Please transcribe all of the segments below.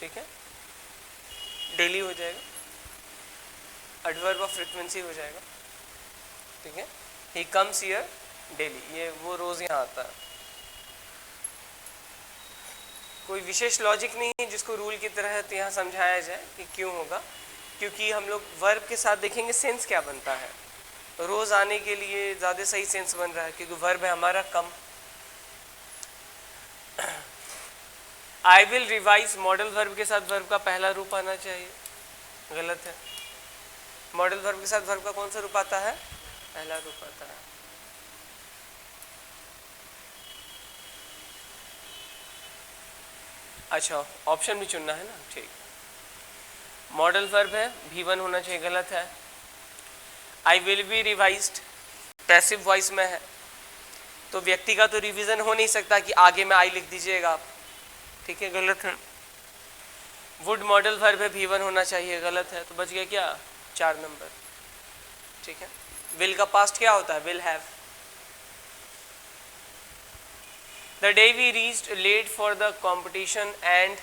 ठीक है, डेली हो जाएगा, एडवर्ब ऑफ फ्रीक्वेंसी हो जाएगा, ठीक है। ही कम्स हियर डेली, ये वो रोज यहाँ आता है। कोई विशेष लॉजिक नहीं है जिसको रूल की तरह यहाँ समझाया जाए कि क्यों होगा, क्योंकि हम लोग वर्ब के साथ देखेंगे सेंस क्या बनता है। रोज आने के लिए ज्यादा सही सेंस बन रहा है क्योंकि वर्ब है हमारा come. I will revise, model verb के साथ वर्ब का पहला रूप आना चाहिए, गलत है। मॉडल वर्ब के साथ वर्ब का कौन सा रूप आता है? पहला रूप आता है। अच्छा, ऑप्शन भी चुनना है ना, ठीक। मॉडल वर्ब है, V1 होना चाहिए, गलत है। I will be revised passive voice में है, तो व्यक्ति का तो रिवीजन हो नहीं सकता कि आगे में आई लिख दीजिएगा आप, ठीक है, गलत है। वुड मॉडल वर्ब है, V1 होना चाहिए, गलत है। तो बच गया क्या? 4 नंबर, ठीक है। विल का पास्ट क्या होता है? Will have. The day we reached late for the competition and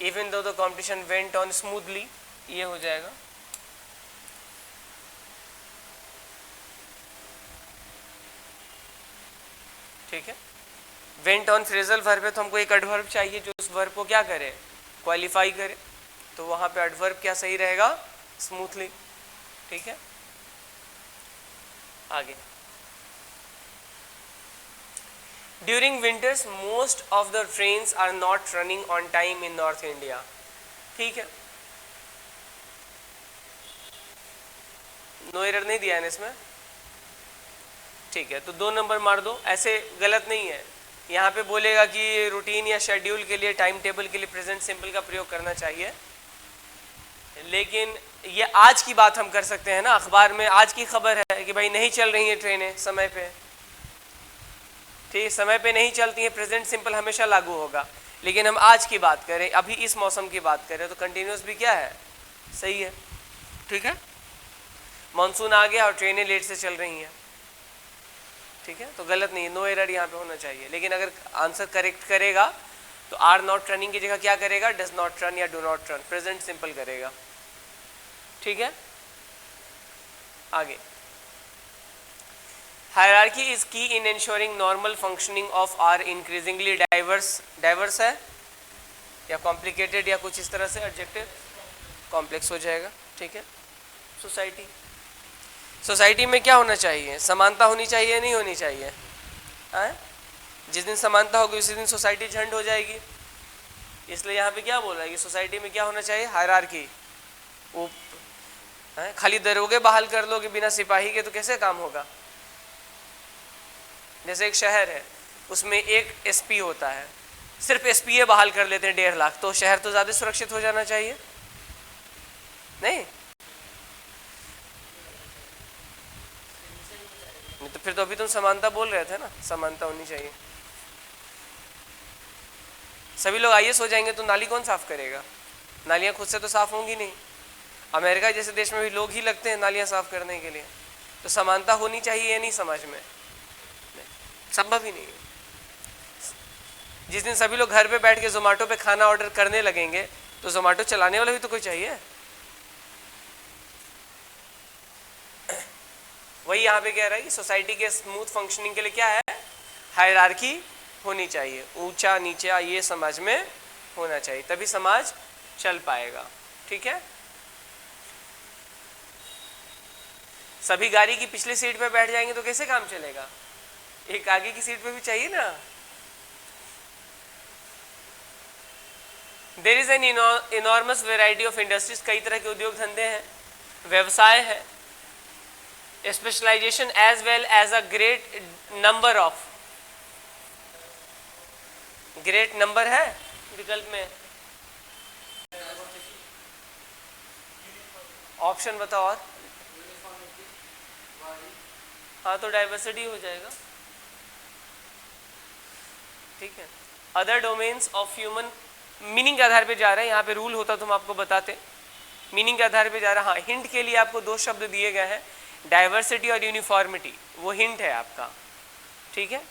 even though the competition went on smoothly, ये हो जाएगा। ठीक है, वेंट ऑन फ्रेजल वर्ब है, तो हमको एक एडवर्ब चाहिए जो उस वर्ब को क्या करे? क्वालिफाई करे। तो वहां पे एडवर्ब क्या सही रहेगा? स्मूथली, ठीक है। आगे, during winters most of the trains are not running on time in north India, ठीक है। नो एरर नहीं दिया है इसमें, ठीक है, तो 2 नंबर मार दो। ऐसे गलत नहीं है, यहाँ पे बोलेगा कि रूटीन या शेड्यूल के लिए, टाइम टेबल के लिए प्रेजेंट सिंपल का प्रयोग करना चाहिए, लेकिन ये आज की बात हम कर सकते हैं ना। अखबार में आज की खबर है कि भाई नहीं चल रही हैं ट्रेनें समय पे, ठीक, समय पे नहीं चलती हैं, प्रेजेंट सिंपल हमेशा लागू होगा। लेकिन हम आज की बात करें, अभी इस मौसम की बात करें, तो कंटिन्यूस भी क्या है? सही है, ठीक है। मानसून आ गया और ट्रेनें लेट से चल रही हैं, ठीक है, तो गलत नहीं है, नो एरर यहाँ पे होना चाहिए। लेकिन अगर आंसर करेक्ट करेगा तो आर नॉट रनिंग की जगह क्या करेगा? डज नॉट रन या do not run, present simple करेगा, ठीक है। आगे, hierarchy is key in ensuring normal functioning of are increasingly diverse, diverse है या कॉम्प्लिकेटेड या कुछ इस तरह से, एडजेक्टिव कॉम्प्लेक्स हो जाएगा, ठीक है। सोसाइटी, सोसाइटी में क्या होना चाहिए? समानता होनी चाहिए, नहीं होनी चाहिए? जिस दिन समानता होगी उसी दिन सोसाइटी झंड हो जाएगी। इसलिए यहाँ पे क्या बोल रहा है कि सोसाइटी में क्या होना चाहिए? हायरार्की। वो खाली दरोगे बहाल कर लोगे बिना सिपाही के तो कैसे काम होगा? जैसे एक शहर है, उसमें एक एसपी होता है, सिर्फ एसपी बहाल कर लेते हैं 1.5 लाख, तो शहर तो ज्यादा सुरक्षित हो जाना चाहिए, नहीं? तो फिर तो अभी तुम समानता बोल रहे थे ना, समानता होनी चाहिए। सभी लोग आईएएस हो जाएंगे तो नाली कौन साफ करेगा? नालियां खुद से तो साफ होंगी नहीं। अमेरिका जैसे देश में भी लोग ही लगते हैं नालियां साफ करने के लिए। तो समानता होनी चाहिए या नहीं समाज में? संभव ही नहीं है। जिस दिन सभी लोग घर पे बैठ के जोमेटो पे खाना ऑर्डर करने लगेंगे तो जोमेटो चलाने वाला भी तो कोई चाहिए। वही यहाँ पे कह रहा है कि सोसाइटी के स्मूथ फंक्शनिंग के लिए क्या है? हायरार्की होनी चाहिए, ऊंचा नीचा ये समाज में होना चाहिए, तभी समाज चल पाएगा, ठीक है। सभी गाड़ी की पिछली सीट पे बैठ जाएंगे तो कैसे काम चलेगा? एक आगे की सीट पे भी चाहिए ना। There is an enormous variety of industries, कई तरह के उद्योग धंधे हैं, व्यवसाय है, specialization as well as a great number of, great number है विकल्प में, ऑप्शन बताओ। और हाँ तो डाइवर्सिटी हो जाएगा, ठीक है। Other domains of human, meaning के आधार पे जा रहे हैं, यहाँ पे रूल होता तो हम आपको बताते, मीनिंग के आधार पे जा रहा है। हाँ, हिंट के लिए आपको 2 शब्द दिए गए हैं, डाइवर्सिटी और यूनिफॉर्मिटी, वो हिंट है आपका, ठीक है।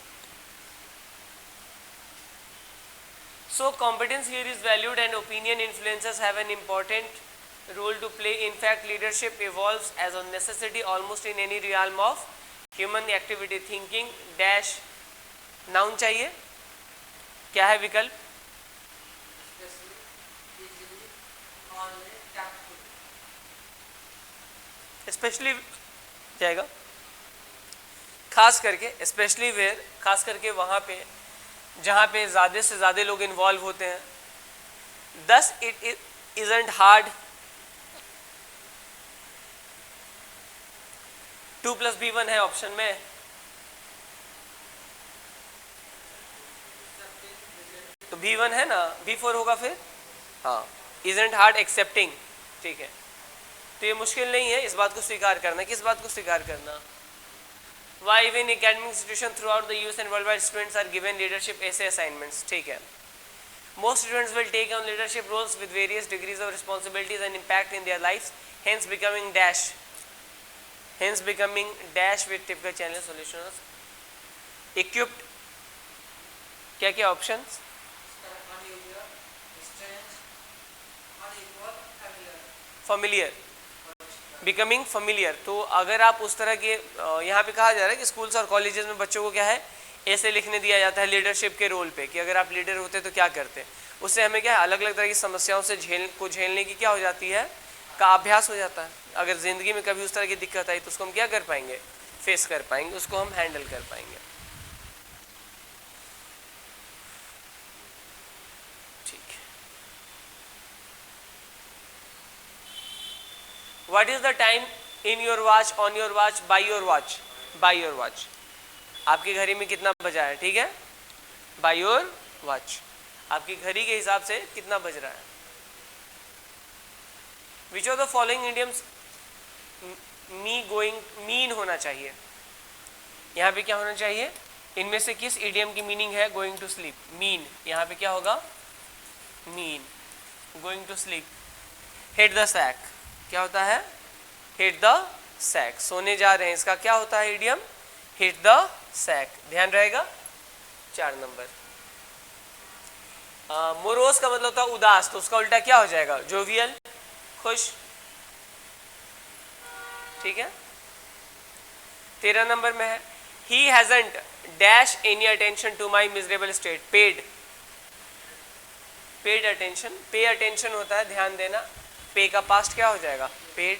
So competence here is valued and opinion influencers have an important role to play. In fact, leadership evolves as a necessity almost in any realm of human activity. Thinking dash noun चाहिए, क्या है विकल्प? Specially जाएगा, खास करके specially where, खास करके वहाँ पे जहाँ पे ज़्यादा से ज़्यादा लोग इन्वॉल्व होते हैं. Thus it isn't hard. 2 + B1 है ऑप्शन में. तो B1 है ना, B4 होगा फिर. हाँ, isn't hard accepting. ठीक है, तो ये मुश्किल नहीं है इस बात को स्वीकार करना. किस बात को स्वीकार करना? Why even academic institutions throughout the US and worldwide students are given leadership essay assignments. ठीक है. Most students will take on leadership roles with various degrees of responsibilities and impact in their lives, hence becoming dash with typical challenge solutions equipped. क्या क्या options? familiar, becoming familiar. तो अगर आप उस तरह के यहाँ पे कहा जा रहा है कि स्कूल्स और कॉलेजेस में बच्चों को क्या है, ऐसे लिखने दिया जाता है लीडरशिप के रोल पे कि अगर आप लीडर होते तो क्या करते. उससे हमें क्या है, अलग अलग तरह की समस्याओं से झेलने की क्या हो जाती है, का अभ्यास हो जाता है. अगर ज़िंदगी में कभी उस तरह की दिक्कत आई तो उसको हम क्या कर पाएंगे, फेस कर पाएंगे, उसको हम हैंडल कर पाएंगे. ठीक है. What is the time in your watch, on your watch, by your watch? By your watch. आपकी घड़ी में कितना बजा है? ठीक है, बाय योर वॉच. आपकी घड़ी के हिसाब से कितना बज रहा है? Which of the following idioms mean होना चाहिए. यहाँ पे क्या होना चाहिए? इनमें से किस इडियम की मीनिंग है गोइंग टू स्लीप? मीन. यहाँ पे क्या होगा? Mean. Going to sleep. Hit the sack. क्या होता है? Hit the sack. सोने जा रहे हैं, इसका क्या होता है इडियम? Hit the sac. ध्यान रहेगा. 4 नंबर. मोरोस का मतलब होता है उदास, तो उसका उल्टा क्या हो जाएगा? जोवियल, खुश. ठीक है. 13 नंबर में है he hasn't dash any attention to my miserable state. paid attention. pay attention होता है ध्यान देना. पे का पास्ट क्या हो जाएगा? पेड.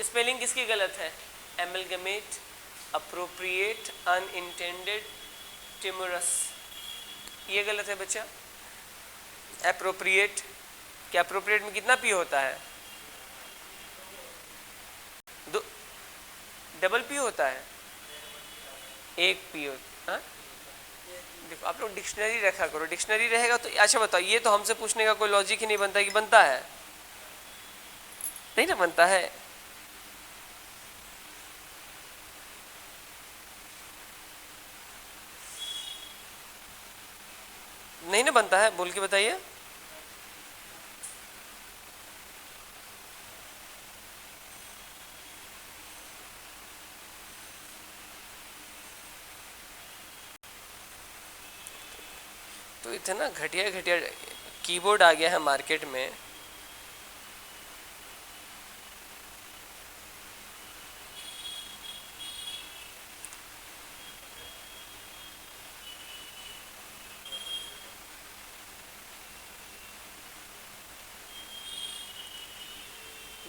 स्पेलिंग किसकी गलत है? amalgamate, appropriate, unintended, timorous. ये गलत है बच्चा. appropriate. क्या appropriate में कितना पी होता है? डबल पी होता है. एक पी होता है. देखो आप लोग डिक्शनरी रखा करो, डिक्शनरी रहेगा तो. अच्छा बताओ, ये तो हमसे पूछने का कोई लॉजिक ही नहीं बनता कि बनता है. नहीं ना बनता है. नहीं ना बनता है, बोल के बताइए. तो इतना घटिया घटिया कीबोर्ड आ गया है मार्केट में.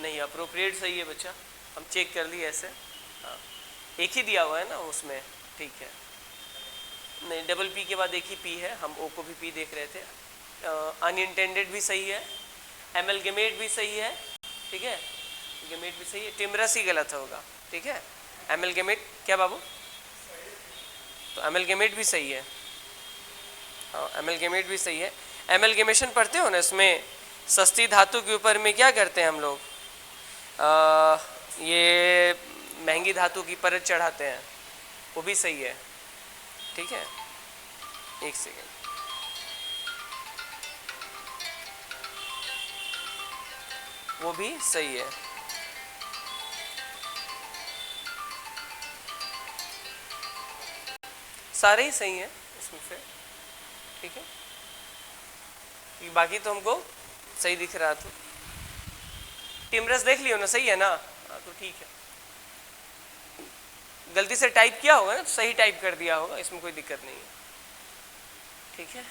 नहीं, अप्रोप्रिएट सही है बच्चा, हम चेक कर लिए ऐसे. हाँ, एक ही दिया हुआ है ना उसमें. ठीक है. नहीं, डबल पी के बाद एक ही पी है, हम ओ को भी पी देख रहे थे. अनइंटेंडेड भी सही है, एमलगेमेट भी सही है. ठीक है, गेमेट भी सही है. टिमरस ही गलत होगा. ठीक है. एमलगेमेट क्या बाबू? तो एमलगेमेट भी सही है. हाँ, एमलगेमेट भी सही है. एमलगेमेशन पढ़ते हो ना, इसमें सस्ती धातु के ऊपर में क्या करते हैं हम लोग? ये महंगी धातु की परत चढ़ाते हैं, वो भी सही है. ठीक है, एक सेकेंड. वो भी सही है. सारे ही सही हैं. इसमें फिर, ठीक है, ये बाकी तो हमको सही दिख रहा था। टिमरस देख लियो ना, सही है ना? हाँ तो ठीक है, गलती से टाइप किया होगा ना, सही टाइप कर दिया होगा, इसमें कोई दिक्कत नहीं है, ठीक है।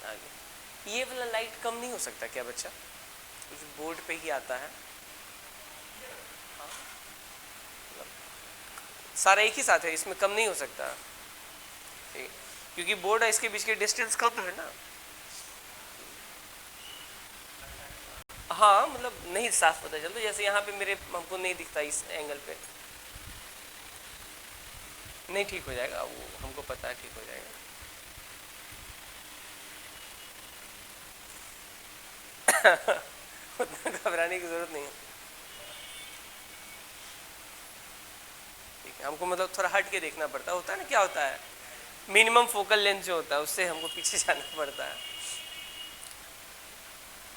आगे ये वाला लाइट कम नहीं हो सकता क्या बच्चा? कुछ बोर्ड पे ही आता है, हाँ, सारा एक ही साथ है, इसमें कम नहीं हो सकता, ठीक, क्योंकि बोर्ड है, इसके बीच के डिस्टेंस कम है ना। हाँ मतलब नहीं साफ पता चलता, जैसे यहाँ पे मेरे हमको नहीं दिखता इस एंगल पे, नहीं ठीक हो जाएगा वो, हमको पता है ठीक हो जाएगा। उतना घबराने की जरूरत नहीं है, ठीक है, हमको मतलब थोड़ा हट के देखना पड़ता है, होता है ना, क्या होता है, मिनिमम फोकल लेंथ जो होता है उससे हमको पीछे जाना पड़ता है।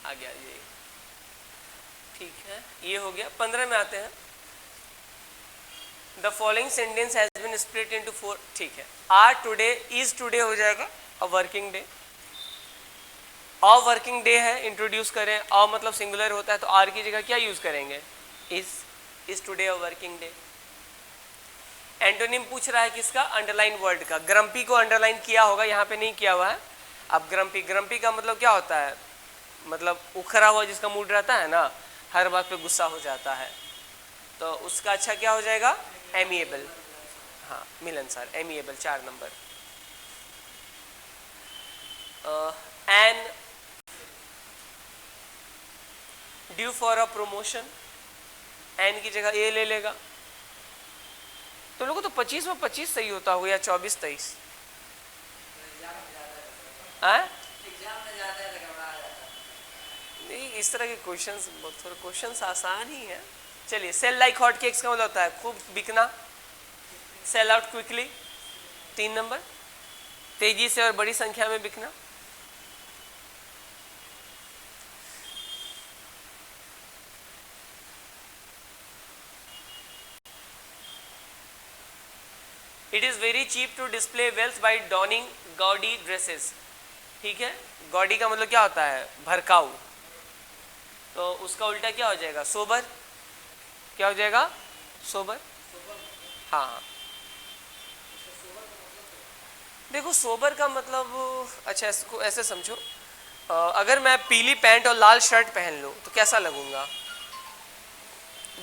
आ गया ये, ठीक है, ये हो गया। 15 में आते हैं। The following sentence has been split into 4, ठीक है, आर टुडे, इज टुडे हो जाएगा a working day, a working day है, इंट्रोड्यूस करें, अ मतलब सिंगुलर होता है तो आर की जगह क्या यूज करेंगे, is today a working day. Antonym पूछ रहा है किसका, अंडरलाइन वर्ड का, ग्रम्पी को अंडरलाइन किया होगा, यहाँ पे नहीं किया हुआ है। अब ग्रम्पी, ग्रम्पी का मतलब क्या होता है, मतलब उखरा हुआ जिसका मूड रहता है ना, हर बात पे गुस्सा हो जाता है, तो उसका अच्छा क्या हो जाएगा, एमिएबल, हाँ मिलनसार, एमिएबल 4 नंबर। An due for a promotion, an की जगह ए ले लेगा, तो लोगों तो 25 में 25 सही होता होगा या 24-23, नहीं इस तरह के क्वेश्चंस थोड़े क्वेश्चंस आसान ही है। चलिए, सेल लाइक हॉट केक्स का मतलब होता है खूब बिकना, सेल आउट क्विकली 3 नंबर, तेजी से और बड़ी संख्या में बिकना। It is very cheap to display wealth by donning gaudy dresses, ठीक है, गॉडी का मतलब क्या होता है, भड़काऊ, तो उसका उल्टा क्या हो जाएगा, सोबर, क्या हो जाएगा, सोबर, हाँ हाँ, देखो सोबर का मतलब, अच्छा इसको ऐसे समझो, अगर मैं पीली पैंट और लाल शर्ट पहन लूं तो कैसा लगूंगा,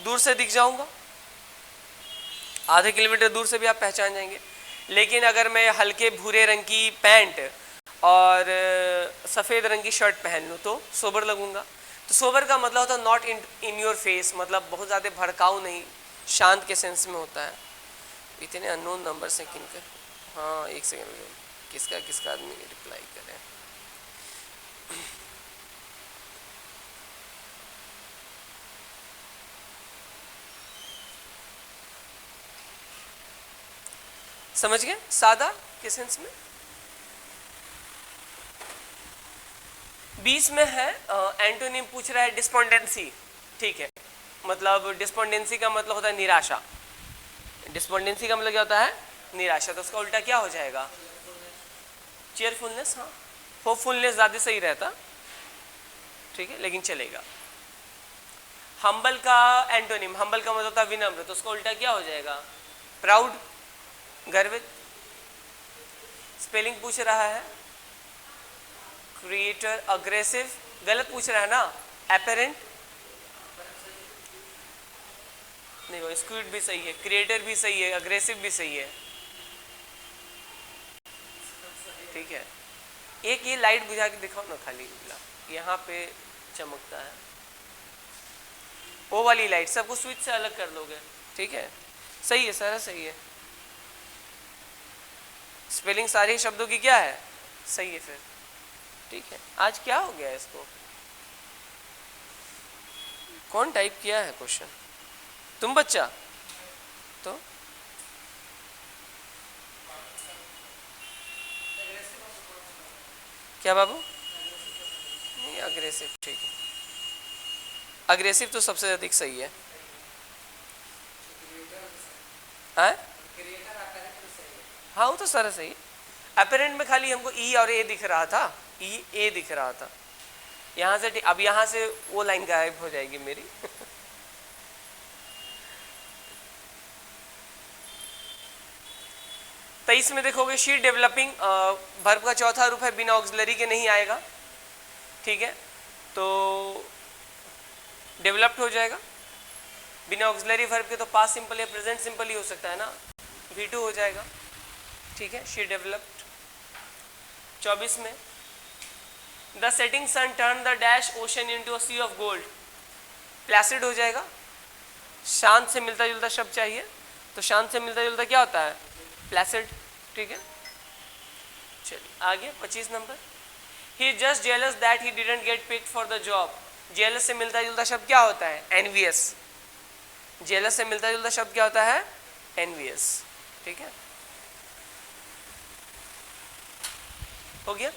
दूर से दिख जाऊंगा, आधे किलोमीटर दूर से भी आप पहचान जाएंगे। लेकिन अगर मैं हल्के भूरे रंग की पैंट और सफ़ेद रंग की शर्ट पहन लूँ तो सोबर लगूंगा। तो सोबर का मतलब होता है नॉट इन योर फेस, मतलब बहुत ज़्यादा भड़काऊ नहीं, शांत के सेंस में होता है। इतने अननोन नंबर से किनके, हाँ एक सेकेंड, किसका किसका आदमी रिप्लाई करें, समझ गए, सादा के सेंस में। 20 में है, एंटोनिम पूछ रहा है डिस्पोंडेंसी, ठीक है, मतलब डिस्पोंडेंसी का मतलब होता है निराशा, डिस्पोंडेंसी का मतलब क्या होता है, निराशा, तो उसका उल्टा क्या हो जाएगा, चेयरफुलनेस, हाँ होपफुलनेस ज़्यादा सही रहता, ठीक है, लेकिन चलेगा। हम्बल का एंटोनिम, हम्बल का मतलब होता है विनम्र, तो उसका उल्टा क्या हो जाएगा, प्राउड, गर्वित। स्पेलिंग पूछ रहा है, क्रिएटर अग्रेसिव, गलत पूछ रहा है ना, एपेरेंट नहीं, वो स्क्विड भी सही है, क्रिएटर भी सही है, अग्रेसिव भी सही है, ठीक है। एक ये लाइट बुझा के दिखाओ ना, खाली यहाँ पे चमकता है, वो वाली लाइट, सबको स्विच से अलग कर लोगे, ठीक है, सही है, सारा सही है, स्पेलिंग सारे शब्दों की क्या है, सही है फिर, ठीक है। आज क्या हो गया इसको, कौन टाइप किया है क्वेश्चन, तुम बच्चा, तो क्या बाबू, नहीं अग्रेसिव, ठीक है, अग्रेसिव तो सबसे अधिक सही है, हाँ वो तो सारा सही है। अपेरेंट में खाली हमको ई और ए दिख रहा था, ई ए दिख रहा था, यहां से अब यहां से वो लाइन गायब हो जाएगी मेरी। 23 में देखोगे शी डेवलपिंग, वर्ब का चौथा रूप है, बिना ऑक्सिलरी के नहीं आएगा, ठीक है, तो डेवलप्ड हो जाएगा। बिना ऑक्सिलरी वर्ब के तो पास्ट सिंपल या प्रेजेंट सिंपल ही हो सकता है ना, V2 हो जाएगा, ठीक है, शी डेवलप्ड। 24 में the setting sun turn the dash ocean into a sea of gold, placid हो जाएगा। शांत से मिलता जुलता शब्द चाहिए, तो शांत से मिलता जुलता क्या होता है, प्लेसिड, ठीक है। चलिए आगे 25 number, he just jealous that he didn't get picked for the job, jealous से मिलता जुलता शब्द क्या होता है, एनवियस, जेलस से मिलता जुलता शब्द क्या होता है, एनवियस, ठीक है, हो गया।